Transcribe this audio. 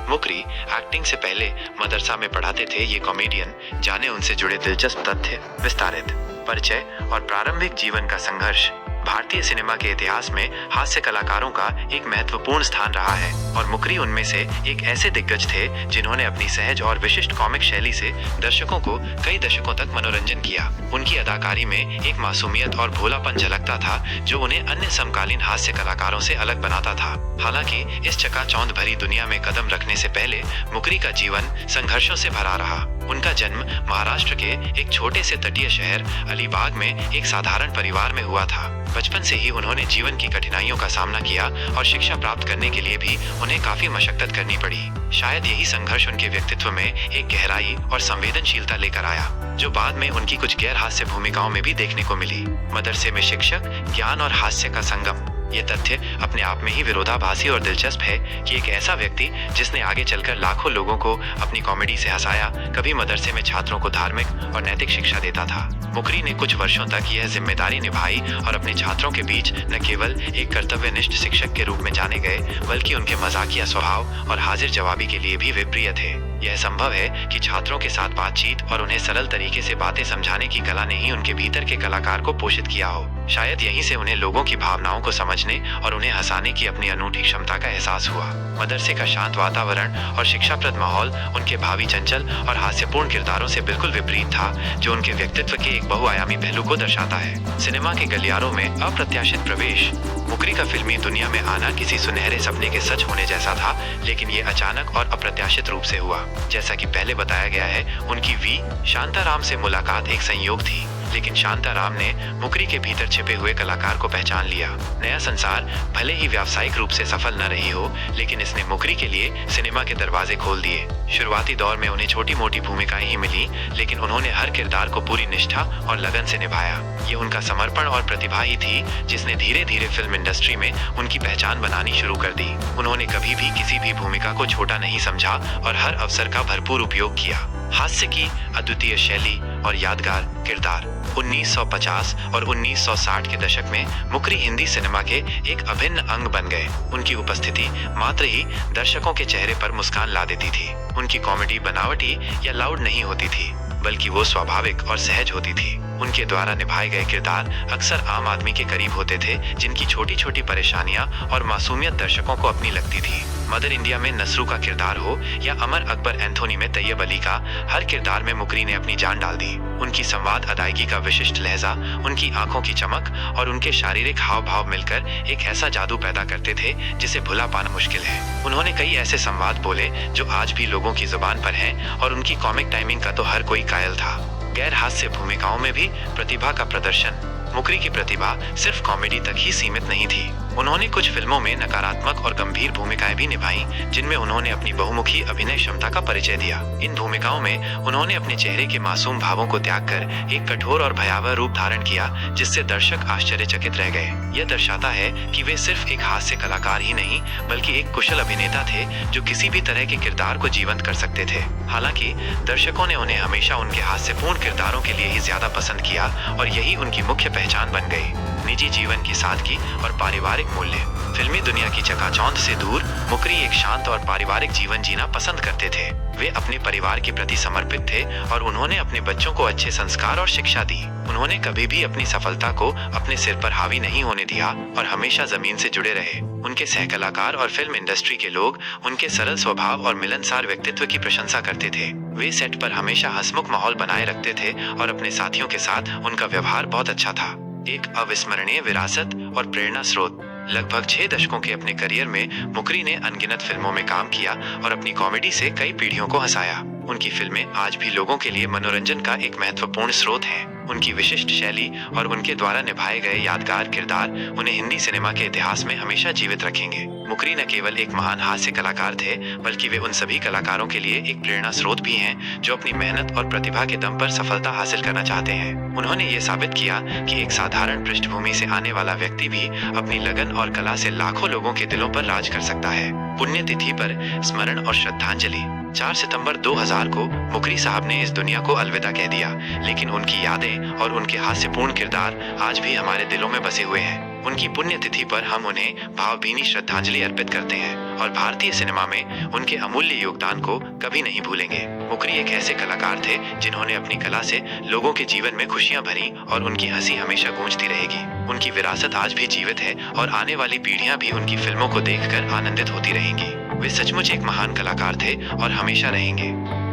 मुकरी acting से पहले मदरसा में पढ़ाते थे ये कॉमेडियन, जाने उनसे जुड़े दिलचस्प तथ्य, विस्तारित परिचय और प्रारंभिक जीवन का संघर्ष। भारतीय सिनेमा के इतिहास में हास्य कलाकारों का एक महत्वपूर्ण स्थान रहा है और मुकरी उनमें से एक ऐसे दिग्गज थे जिन्होंने अपनी सहज और विशिष्ट कॉमिक शैली से दर्शकों को कई दशकों तक मनोरंजन किया। उनकी अदाकारी में एक मासूमियत और भोलापन झलकता था जो उन्हें अन्य समकालीन हास्य कलाकारों से अलग बनाता था। हालांकि इस चकाचौंध भरी दुनिया में कदम रखने से पहले मुकरी का जीवन संघर्षों से भरा रहा। उनका जन्म महाराष्ट्र के एक छोटे से तटीय शहर अलीबाग में एक साधारण परिवार में हुआ था। बचपन से ही उन्होंने जीवन की कठिनाइयों का सामना किया और शिक्षा प्राप्त करने के लिए भी उन्हें काफी मशक्कत करनी पड़ी। शायद यही संघर्ष उनके व्यक्तित्व में एक गहराई और संवेदनशीलता लेकर आया, जो बाद में उनकी कुछ गैर हास्य भूमिकाओं में भी देखने को मिली। मदरसे में शिक्षक, ज्ञान और हास्य का संगम। ये तथ्य अपने आप में ही विरोधाभासी और दिलचस्प है कि एक ऐसा व्यक्ति जिसने आगे चलकर लाखों लोगों को अपनी कॉमेडी से हंसाया, कभी मदरसे में छात्रों को धार्मिक और नैतिक शिक्षा देता था। मुकरी ने कुछ वर्षों तक यह जिम्मेदारी निभाई और अपने छात्रों के बीच न केवल एक कर्तव्यनिष्ठ शिक्षक के रूप में जाने गए, बल्कि उनके मजाकिया स्वभाव और हाजिर जवाबी के लिए भी वे प्रिय थे। यह संभव है कि छात्रों के साथ बातचीत और उन्हें सरल तरीके से बातें समझाने की कला ने ही उनके भीतर के कलाकार को पोषित किया हो। शायद यहीं से उन्हें लोगों की भावनाओं को समझने और उन्हें हंसाने की अपनी अनूठी क्षमता का एहसास हुआ। मदरसे का शांत वातावरण और शिक्षाप्रद माहौल उनके भावी चंचल और हास्यपूर्ण किरदारों से बिल्कुल विपरीत था, जो उनके व्यक्तित्व के एक बहुआयामी पहलू को दर्शाता है। सिनेमा के गलियारों में अप्रत्याशित प्रवेश। मुकरी का फिल्मी दुनिया में आना किसी सुनहरे सपने के सच होने जैसा था, लेकिन ये अचानक और अप्रत्याशित रूप से हुआ। जैसा कि पहले बताया गया है, उनकी वी शांताराम से मुलाकात एक संयोग थी, लेकिन शांताराम ने मुकरी के भीतर छिपे हुए कलाकार को पहचान लिया। नया संसार भले ही व्यावसायिक रूप से सफल न रही हो, लेकिन इसने मुकरी के लिए सिनेमा के दरवाजे खोल दिए। शुरुआती दौर में उन्हें छोटी मोटी भूमिकाएं ही मिली, लेकिन उन्होंने हर किरदार को पूरी निष्ठा और लगन से निभाया। ये उनका समर्पण और प्रतिभा ही थी जिसने धीरे धीरे फिल्म इंडस्ट्री में उनकी पहचान बनानी शुरू कर दी। उन्होंने कभी भी किसी भी भूमिका को छोटा नहीं समझा और हर अवसर का भरपूर उपयोग किया। हास्य की अद्वितीय शैली और यादगार किरदार। 1950 और 1960 के दशक में मुकरी हिंदी सिनेमा के एक अभिन्न अंग बन गए। उनकी उपस्थिति मात्र ही दर्शकों के चेहरे पर मुस्कान ला देती थी। उनकी कॉमेडी बनावटी या लाउड नहीं होती थी, बल्कि वो स्वाभाविक और सहज होती थी। उनके द्वारा निभाए गए किरदार अक्सर आम आदमी के करीब होते थे, जिनकी छोटी छोटी परेशानियां और मासूमियत दर्शकों को अपनी लगती थी। मदर इंडिया में नसरू का किरदार हो या अमर अकबर एंथोनी में तैयब अली का, हर किरदार में मुकरी ने अपनी जान डाल दी। उनकी संवाद अदायगी का विशिष्ट लहजा, उनकी आंखों की चमक और उनके शारीरिक हाव भाव मिलकर एक ऐसा जादू पैदा करते थे जिसे भुला पाना मुश्किल है। उन्होंने कई ऐसे संवाद बोले जो आज भी लोगों की जुबान पर हैं, और उनकी कॉमिक टाइमिंग का तो हर कोई कायल था। गैर हास्य भूमिकाओं में भी प्रतिभा का प्रदर्शन। मुकरी की प्रतिभा सिर्फ कॉमेडी तक ही सीमित नहीं थी। उन्होंने कुछ फिल्मों में नकारात्मक और गंभीर भूमिकाएं भी निभाई, जिनमें उन्होंने अपनी बहुमुखी अभिनय क्षमता का परिचय दिया। इन भूमिकाओं में उन्होंने अपने चेहरे के मासूम भावों को त्याग कर एक कठोर और भयावह रूप धारण किया, जिससे दर्शक आश्चर्यचकित रह गए। यह दर्शाता है कि वे सिर्फ एक हास्य कलाकार ही नहीं, बल्कि एक कुशल अभिनेता थे जो किसी भी तरह के किरदार को जीवंत कर सकते थे। हालांकि दर्शकों ने उन्हें हमेशा उनके हास्यपूर्ण किरदारों के लिए ही ज्यादा पसंद किया, और यही उनकी मुख्य पहचान बन गई। निजी जीवन की सादगी और पारिवारिक मूल्य। फिल्मी दुनिया की चकाचौंध से दूर मुकरी एक शांत और पारिवारिक जीवन जीना पसंद करते थे। वे अपने परिवार के प्रति समर्पित थे और उन्होंने अपने बच्चों को अच्छे संस्कार और शिक्षा दी। उन्होंने कभी भी अपनी सफलता को अपने सिर पर हावी नहीं होने दिया और हमेशा जमीन से जुड़े रहे। उनके सहकलाकार और फिल्म इंडस्ट्री के लोग उनके सरल स्वभाव और मिलनसार व्यक्तित्व की प्रशंसा करते थे। वे सेट पर हमेशा हंसमुख माहौल बनाए रखते थे और अपने साथियों के साथ उनका व्यवहार बहुत अच्छा था। एक अविस्मरणीय विरासत और प्रेरणा स्रोत। लगभग 6 दशकों के अपने करियर में मुकरी ने अनगिनत फिल्मों में काम किया और अपनी कॉमेडी से कई पीढ़ियों को हंसाया। उनकी फिल्में आज भी लोगों के लिए मनोरंजन का एक महत्वपूर्ण स्रोत हैं। उनकी विशिष्ट शैली और उनके द्वारा निभाए गए यादगार किरदार उन्हें हिंदी सिनेमा के इतिहास में हमेशा जीवित रखेंगे। मुकरी न केवल एक महान हास्य कलाकार थे, बल्कि वे उन सभी कलाकारों के लिए एक प्रेरणा स्रोत भी हैं जो अपनी मेहनत और प्रतिभा के दम पर सफलता हासिल करना चाहते हैं। उन्होंने ये साबित किया कि एक साधारण पृष्ठभूमि से आने वाला व्यक्ति भी अपनी लगन और कला से लाखों लोगों के दिलों पर राज कर सकता है। पुण्यतिथि पर स्मरण और श्रद्धांजलि। 4 सितंबर 2000 को मुकरी साहब ने इस दुनिया को अलविदा कह दिया, लेकिन उनकी यादें और उनके हास्यपूर्ण किरदार आज भी हमारे दिलों में बसे हुए हैं। उनकी पुण्यतिथि पर हम उन्हें भावभीनी श्रद्धांजलि अर्पित करते हैं और भारतीय सिनेमा में उनके अमूल्य योगदान को कभी नहीं भूलेंगे। मुकरी एक ऐसे कलाकार थे जिन्होंने अपनी कला से लोगों के जीवन में खुशियां भरी और उनकी हंसी हमेशा गूंजती रहेगी। उनकी विरासत आज भी जीवित है और आने वाली पीढ़ियां भी उनकी फिल्मों को देखकर आनंदित होती रहेंगी। वे सचमुच एक महान कलाकार थे और हमेशा रहेंगे।